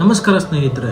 ನಮಸ್ಕಾರ ಸ್ನೇಹಿತರೆ,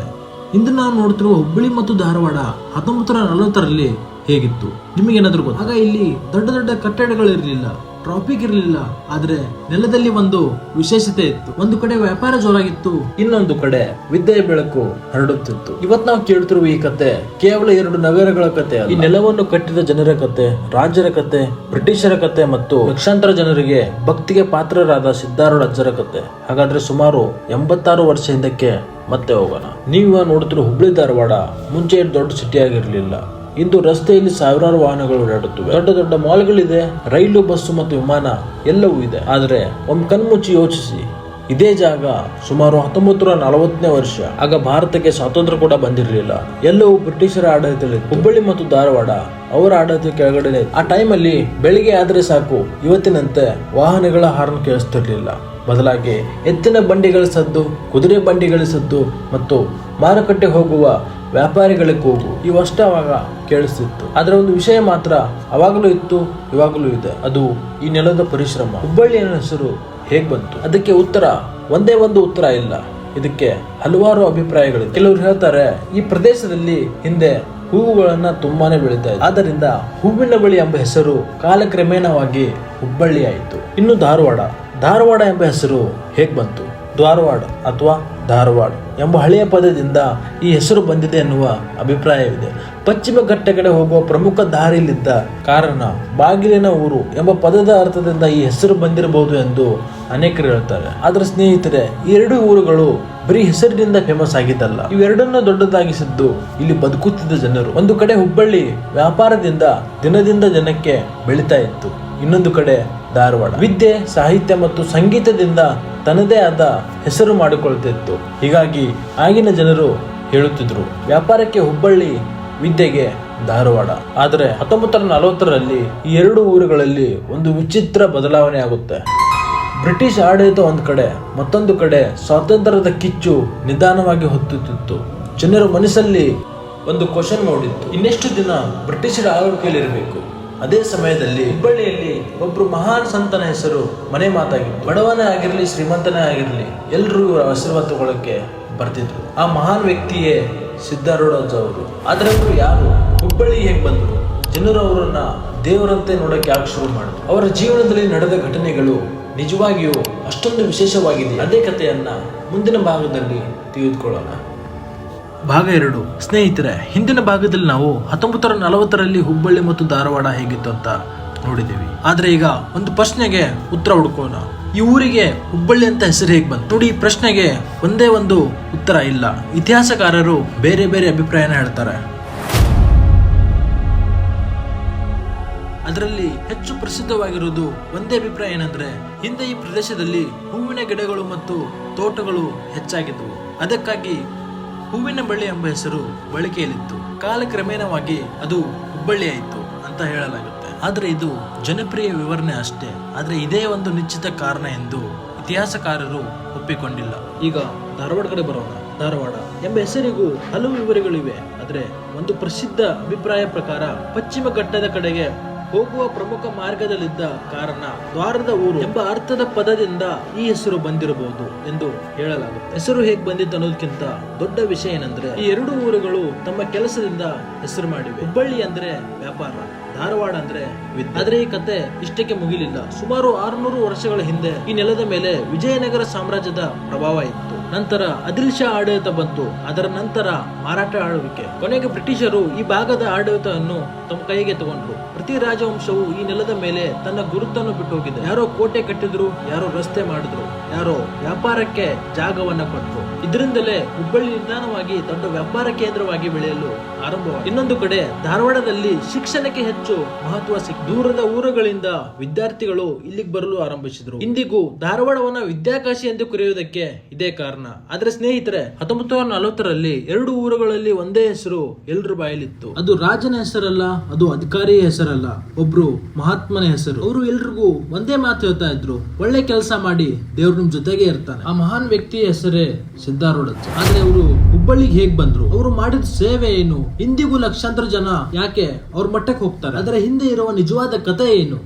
ಇಂದು ನಾವು ನೋಡ್ತಿರುವ ಹುಬ್ಬಳ್ಳಿ ಮತ್ತು ಧಾರವಾಡ 1940ರಲ್ಲಿ ಹೇಗಿತ್ತು ನಿಮಗೇನಾದ್ರೂ ಗೊತ್ತಾ? ಆಗ ಇಲ್ಲಿ ದೊಡ್ಡ ದೊಡ್ಡ ಕಟ್ಟಡಗಳಿರಲಿಲ್ಲ, ಟ್ರಾಫಿಕ್ ಇರಲಿಲ್ಲ, ಆದ್ರೆ ನೆಲದಲ್ಲಿ ಒಂದು ವಿಶೇಷತೆ ಇತ್ತು. ಒಂದು ಕಡೆ ವ್ಯಾಪಾರ ಜೋರಾಗಿತ್ತು, ಇನ್ನೊಂದು ಕಡೆ ವಿದ್ಯೆಯ ಬೆಳಕು ಹರಡುತ್ತಿತ್ತು. ಇವತ್ ನಾವು ಕೇಳ್ತಿರುವ ಈ ಕತೆ ಕೇವಲ 2 ನಗರಗಳ ಕತೆ. ಈ ನೆಲವನ್ನು ಕಟ್ಟಿದ ಜನರ ಕತೆ, ರಾಜರ ಕತೆ, ಬ್ರಿಟಿಷರ ಕತೆ ಮತ್ತು ಲಕ್ಷಾಂತರ ಜನರಿಗೆ ಭಕ್ತಿಗೆ ಪಾತ್ರರಾದ ಸಿದ್ದಾರೂಢ ಅಜ್ಜರ ಕತೆ. ಹಾಗಾದ್ರೆ ಸುಮಾರು 86 ವರ್ಷ ಹಿಂದಕ್ಕೆ ಮತ್ತೆ ಹೋಗೋಣ. ನೀವು ನೋಡ್ತಿರೋ ಹುಬ್ಬಳ್ಳಿ ಧಾರವಾಡ ಮುಂಚೆ ದೊಡ್ಡ ಸಿಟಿ ಆಗಿರ್ಲಿಲ್ಲ. ಇಂದು ರಸ್ತೆಯಲ್ಲಿ ಸಾವಿರಾರು ವಾಹನಗಳು ಓಡಾಡುತ್ತವೆ, ದೊಡ್ಡ ದೊಡ್ಡ ಮಾಲ್ಗಳಿದೆ, ರೈಲು, ಬಸ್ಸು ಮತ್ತು ವಿಮಾನ ಎಲ್ಲವೂ ಇದೆ. ಆದ್ರೆ ಒಮ್ಮೆ ಕಣ್ಮುಚ್ಚಿ ಯೋಚಿಸಿ, ಇದೇ ಜಾಗ ಸುಮಾರು 1940ನೇ ವರ್ಷ. ಆಗ ಭಾರತಕ್ಕೆ ಸ್ವಾತಂತ್ರ್ಯ ಕೂಡ ಬಂದಿರಲಿಲ್ಲ, ಎಲ್ಲವೂ ಬ್ರಿಟಿಷರ ಆಡಳಿತದಲ್ಲಿತ್ತು. ಹುಬ್ಬಳ್ಳಿ ಮತ್ತು ಧಾರವಾಡ ಅವರ ಆಡಳಿತ ಕೆಳಗಡೆ. ಆ ಟೈಮಲ್ಲಿ ಬೆಳಿಗ್ಗೆ ಆದ್ರೆ ಸಾಕು, ಇವತ್ತಿನಂತೆ ವಾಹನಗಳ ಹಾರ್ನ್ ಕೇಳಿಸ್ತಿರ್ಲಿಲ್ಲ. ಬದಲಾಗಿ ಎತ್ತಿನ ಬಂಡಿಗಳ ಸದ್ದು, ಕುದುರೆ ಬಂಡಿಗಳ ಸದ್ದು ಮತ್ತು ಮಾರುಕಟ್ಟೆ ಹೋಗುವ ವ್ಯಾಪಾರಿಗಳ ಕೂಗು ಇವಷ್ಟ ಅವಾಗ ಕೇಳಿಸ್ತಿತ್ತು. ಆದ್ರೆ ಒಂದು ವಿಷಯ ಮಾತ್ರ ಅವಾಗಲೂ ಇತ್ತು, ಇವಾಗಲೂ ಇದೆ. ಅದು ಈ ನೆಲದ ಪರಿಶ್ರಮ. ಹುಬ್ಬಳ್ಳಿ ಅನ್ನೋ ಹೆಸರು ಹೇಗ್ ಬಂತು? ಅದಕ್ಕೆ ಒಂದೇ ಒಂದು ಉತ್ತರ ಇಲ್ಲ. ಇದಕ್ಕೆ ಹಲವಾರು ಅಭಿಪ್ರಾಯಗಳಿವೆ. ಕೆಲವರು ಹೇಳ್ತಾರೆ, ಈ ಪ್ರದೇಶದಲ್ಲಿ ಹಿಂದೆ ಹೂವುಗಳನ್ನ ತುಂಬಾನೇ ಬೆಳೀತಾ ಇದೆ, ಆದ್ದರಿಂದ ಹೂವಿನ ಬಳಿ ಎಂಬ ಹೆಸರು ಕಾಲಕ್ರಮೇಣವಾಗಿ ಹುಬ್ಬಳ್ಳಿ ಆಯಿತು. ಇನ್ನು ಧಾರವಾಡ ಎಂಬ ಹೆಸರು ಹೇಗ್ ಬಂತು? ದ್ವಾರವಾಡ ಅಥವಾ ಧಾರವಾಡ ಎಂಬ ಹಳೆಯ ಪದದಿಂದ ಈ ಹೆಸರು ಬಂದಿದೆ ಎನ್ನುವ ಅಭಿಪ್ರಾಯವಿದೆ. ಪಶ್ಚಿಮ ಘಟ್ಟ ಕಡೆ ಹೋಗುವ ಪ್ರಮುಖ ದಾರಿಯಲ್ಲಿದ್ದ ಕಾರಣ ಬಾಗಿಲಿನ ಊರು ಎಂಬ ಪದದ ಅರ್ಥದಿಂದ ಈ ಹೆಸರು ಬಂದಿರಬಹುದು ಎಂದು ಅನೇಕರು ಹೇಳ್ತಾರೆ. ಆದ್ರೆ ಸ್ನೇಹಿತರೆ, ಈ 2 ಊರುಗಳು ಬರೀ ಹೆಸರಿನಿಂದ ಫೇಮಸ್ ಆಗಿದ್ದಲ್ಲ, ಇವೆರಡನ್ನು ದೊಡ್ಡದಾಗಿಸಿದ್ದು ಇಲ್ಲಿ ಬದುಕುತ್ತಿದ್ದ ಜನರು. ಒಂದು ಕಡೆ ಹುಬ್ಬಳ್ಳಿ ವ್ಯಾಪಾರದಿಂದ ದಿನದಿಂದ ಜನಕ್ಕೆ ಬೆಳೀತಾ ಇತ್ತು, ಇನ್ನೊಂದು ಕಡೆ ಧಾರವಾಡ ವಿದ್ಯೆ, ಸಾಹಿತ್ಯ ಮತ್ತು ಸಂಗೀತದಿಂದ ತನ್ನದೇ ಆದ ಹೆಸರು ಮಾಡಿಕೊಳ್ತಿತ್ತು. ಹೀಗಾಗಿ ಆಗಿನ ಜನರು ಹೇಳುತ್ತಿದ್ರು, ವ್ಯಾಪಾರಕ್ಕೆ ಹುಬ್ಬಳ್ಳಿ, ವಿದ್ಯೆಗೆ ಧಾರವಾಡ. ಆದರೆ 1940ರಲ್ಲಿ ಈ 2 ಊರುಗಳಲ್ಲಿ ಒಂದು ವಿಚಿತ್ರ ಬದಲಾವಣೆ ಆಗುತ್ತೆ. ಬ್ರಿಟಿಷ್ ಆಡಳಿತ ಒಂದು ಕಡೆ, ಮತ್ತೊಂದು ಕಡೆ ಸ್ವಾತಂತ್ರ್ಯದ ಕಿಚ್ಚು ನಿಧಾನವಾಗಿ ಹೊತ್ತುತ್ತಿತ್ತು. ಜನರ ಮನಸ್ಸಲ್ಲಿ ಒಂದು ಕ್ವಶನ್ ಮೂಡಿತ್ತು, ಇನ್ನೆಷ್ಟು ದಿನ ಬ್ರಿಟಿಷರ ಆಳ್ವಿಕೆಯಲ್ಲಿರಬೇಕು? ಅದೇ ಸಮಯದಲ್ಲಿ ಹುಬ್ಬಳ್ಳಿಯಲ್ಲಿ ಒಬ್ರು ಮಹಾನ್ ಸಂತನ ಹೆಸರು ಮನೆ ಮಾತಾಗಿತ್ತು. ಬಡವನೇ ಆಗಿರ್ಲಿ, ಶ್ರೀಮಂತನೇ ಆಗಿರ್ಲಿ, ಎಲ್ರೂ ಆಶೀರ್ವಾದ ತಗೊಳ್ಳಕ್ಕೆ ಬರ್ತಿದ್ರು. ಆ ಮಹಾನ್ ವ್ಯಕ್ತಿಯೇ ಸಿದ್ದಾರೂಢ ಅಜ್ಜ ಅವರು. ಆದ್ರೆ ಅವರು ಯಾರು? ಹುಬ್ಬಳ್ಳಿ ಹೇಗೆ ಬಂದ್ರು? ಜನರು ಅವರನ್ನ ದೇವರಂತೆ ನೋಡಕ್ಕೆ ಯಾಕೆ ಶುರು ಮಾಡಿದ್ರು? ಅವರ ಜೀವನದಲ್ಲಿ ನಡೆದ ಘಟನೆಗಳು ನಿಜವಾಗಿಯೂ ಅಷ್ಟೊಂದು ವಿಶೇಷವಾಗಿದೆ. ಅದೇ ಕಥೆಯನ್ನ ಮುಂದಿನ ಭಾಗದಲ್ಲಿ ತಿಳಿದುಕೊಳ್ಳೋಣ. ಭಾಗ 2. ಸ್ನೇಹಿತರೆ, ಹಿಂದಿನ ಭಾಗದಲ್ಲಿ ನಾವು 1940ರಲ್ಲಿ ಹುಬ್ಬಳ್ಳಿ ಮತ್ತು ಧಾರವಾಡ ಹೇಗಿತ್ತು ಅಂತ ನೋಡಿದ್ದೀವಿ. ಆದ್ರೆ ಈಗ ಒಂದು ಪ್ರಶ್ನೆಗೆ ಉತ್ತರ ಹುಡುಕೋಣ. ಈ ಊರಿಗೆ ಹುಬ್ಬಳ್ಳಿ ಅಂತ ಹೆಸರು ಹೇಗೆ ಬಂತು? ನೋಡಿ, ಈ ಪ್ರಶ್ನೆಗೆ ಒಂದೇ ಒಂದು ಉತ್ತರ ಇಲ್ಲ. ಇತಿಹಾಸಕಾರರು ಬೇರೆ ಬೇರೆ ಅಭಿಪ್ರಾಯನ ಹೇಳ್ತಾರೆ. ಅದರಲ್ಲಿ ಹೆಚ್ಚು ಪ್ರಸಿದ್ಧವಾಗಿರುವುದು ಒಂದೇ ಅಭಿಪ್ರಾಯ ಏನಂದ್ರೆ, ಹಿಂದೆ ಈ ಪ್ರದೇಶದಲ್ಲಿ ಹೂವಿನ ಗಿಡಗಳು ಮತ್ತು ತೋಟಗಳು ಹೆಚ್ಚಾಗಿದ್ದವು, ಅದಕ್ಕಾಗಿ ಹೂವಿನ ಬಳ್ಳಿ ಎಂಬ ಹೆಸರು ಬಳಕೆಯಲ್ಲಿತ್ತು. ಕಾಲಕ್ರಮೇಣವಾಗಿ ಅದು ಹುಬ್ಬಳ್ಳಿ ಆಯಿತು ಅಂತ ಹೇಳಲಾಗುತ್ತೆ. ಆದ್ರೆ ಇದು ಜನಪ್ರಿಯ ವಿವರಣೆ ಅಷ್ಟೇ. ಆದ್ರೆ ಇದೇ ಒಂದು ನಿಶ್ಚಿತ ಕಾರಣ ಎಂದು ಇತಿಹಾಸಕಾರರು ಒಪ್ಪಿಕೊಂಡಿಲ್ಲ. ಈಗ ಧಾರವಾಡ ಕಡೆ ಬರೋಣ. ಧಾರವಾಡ ಎಂಬ ಹೆಸರಿಗೂ ಹಲವು ವಿವರಗಳಿವೆ. ಆದ್ರೆ ಒಂದು ಪ್ರಸಿದ್ಧ ಅಭಿಪ್ರಾಯ ಪ್ರಕಾರ ಪಶ್ಚಿಮ ಘಟ್ಟದ ಕಡೆಗೆ ಹೋಗುವ ಪ್ರಮುಖ ಮಾರ್ಗದಲ್ಲಿದ್ದ ಕಾರಣ ದ್ವಾರದ ಊರು ಎಂಬ ಅರ್ಥದ ಪದದಿಂದ ಈ ಹೆಸರು ಬಂದಿರಬಹುದು ಎಂದು ಹೇಳಲಾಗುತ್ತೆ. ಹೆಸರು ಹೇಗೆ ಬಂದಿತ್ತು ಅನ್ನೋದಕ್ಕಿಂತ ದೊಡ್ಡ ವಿಷಯ ಏನಂದ್ರೆ, ಈ 2 ಊರುಗಳು ತಮ್ಮ ಕೆಲಸದಿಂದ ಹೆಸರು ಮಾಡಿವೆ. ಹುಬ್ಬಳ್ಳಿ ಅಂದ್ರೆ ವ್ಯಾಪಾರ, ಧಾರವಾಡ ಅಂದ್ರೆ ವಿದ್ಯೆ. ಆದ್ರೆ ಈ ಕತೆ ಇಷ್ಟಕ್ಕೆ ಮುಗಿಲಿಲ್ಲ. ಸುಮಾರು 600 ವರ್ಷಗಳ ಹಿಂದೆ ಈ ನೆಲದ ಮೇಲೆ ವಿಜಯನಗರ ಸಾಮ್ರಾಜ್ಯದ ಪ್ರಭಾವ ಇತ್ತು. ನಂತರ ಆದಿಲ್ ಶಾ ಆಡಳಿತ ಬಂತು. ಅದರ ನಂತರ ಮರಾಠ ಆಳ್ವಿಕೆ. ಕೊನೆಗೆ ಬ್ರಿಟಿಷರು ಈ ಭಾಗದ ಆಡಳಿತವನ್ನು ತಮ್ಮ ಕೈಗೆ ತಗೊಂಡ್ರು. ಪ್ರತಿ ರಾಜವಂಶವು ಈ ನೆಲದ ಮೇಲೆ ತನ್ನ ಗುರುತನ್ನು ಬಿಟ್ಟು ಹೋಗಿದೆ. ಯಾರೋ ಕೋಟೆ ಕಟ್ಟಿದ್ರು, ಯಾರೋ ರಸ್ತೆ ಮಾಡಿದ್ರು, ಯಾರೋ ವ್ಯಾಪಾರಕ್ಕೆ ಜಾಗವನ್ನ ಕೊಟ್ಟರು. ಇದರಿಂದಲೇ ಹುಬ್ಬಳ್ಳಿ ನಿಧಾನವಾಗಿ ದೊಡ್ಡ ವ್ಯಾಪಾರ ಕೇಂದ್ರವಾಗಿ ಬೆಳೆಯಲು ಆರಂಭವಾಯಿತು. ಇನ್ನೊಂದು ಕಡೆ ಧಾರವಾಡದಲ್ಲಿ ಶಿಕ್ಷಣಕ್ಕೆ ಹೆಚ್ಚು ಮಹತ್ವ ಸಿಕ್ಕಿತು. ದೂರದ ಊರುಗಳಿಂದ ವಿದ್ಯಾರ್ಥಿಗಳು ಇಲ್ಲಿಗೆ ಬರಲು ಆರಂಭಿಸಿದ್ರು. ಇಂದಿಗೂ ಧಾರವಾಡವನ್ನ ವಿದ್ಯಾಕಾಶಿ ಎಂದು ಕರೆಯುವುದಕ್ಕೆ ಇದೇ ಕಾರಣ. ಆದ್ರೆ ಸ್ನೇಹಿತರೆ, 1940ರಲ್ಲಿ 2 ಊರುಗಳಲ್ಲಿ ಒಂದೇ ಹೆಸರು ಎಲ್ಲರ ಬಾಯಲ್ಲಿತ್ತು. ಅದು ರಾಜನ ಹೆಸರಲ್ಲ, ಅದು ಅಧಿಕಾರಿಯ ಹೆಸರಲ್ಲ, ಒಬ್ರು ಮಹಾತ್ಮನ ಹೆಸರು. ಅವರು ಎಲ್ರಿಗೂ ಒಂದೇ ಮಾತು ಹೇಳ್ತಾ ಇದ್ರು, ಒಳ್ಳೆ ಕೆಲಸ ಮಾಡಿ ದೇವ್ರ ನಿಮ್ ಜೊತೆಗೆ ಇರ್ತಾನೆ. ಆ ಮಹಾನ್ ವ್ಯಕ್ತಿಯ ಹೆಸರೇ ಸಿದ್ದಾರೂಢ ಅಜ್ಜ. ಆದ್ರೆ ಅವರು ಹುಬ್ಬಳ್ಳಿಗೆ ಹೇಗ್ ಬಂದ್ರು? ಅವರು ಮಾಡಿದ ಸೇವೆ ಏನು? ಇಂದಿಗೂ ಲಕ್ಷಾಂತರ ಜನ ಯಾಕೆ ಅವ್ರ ಮಟ್ಟಕ್ಕೆ ಹೋಗ್ತಾರೆ? ಅದರ ಹಿಂದೆ ಇರುವ ನಿಜವಾದ ಕಥೆ ಏನು?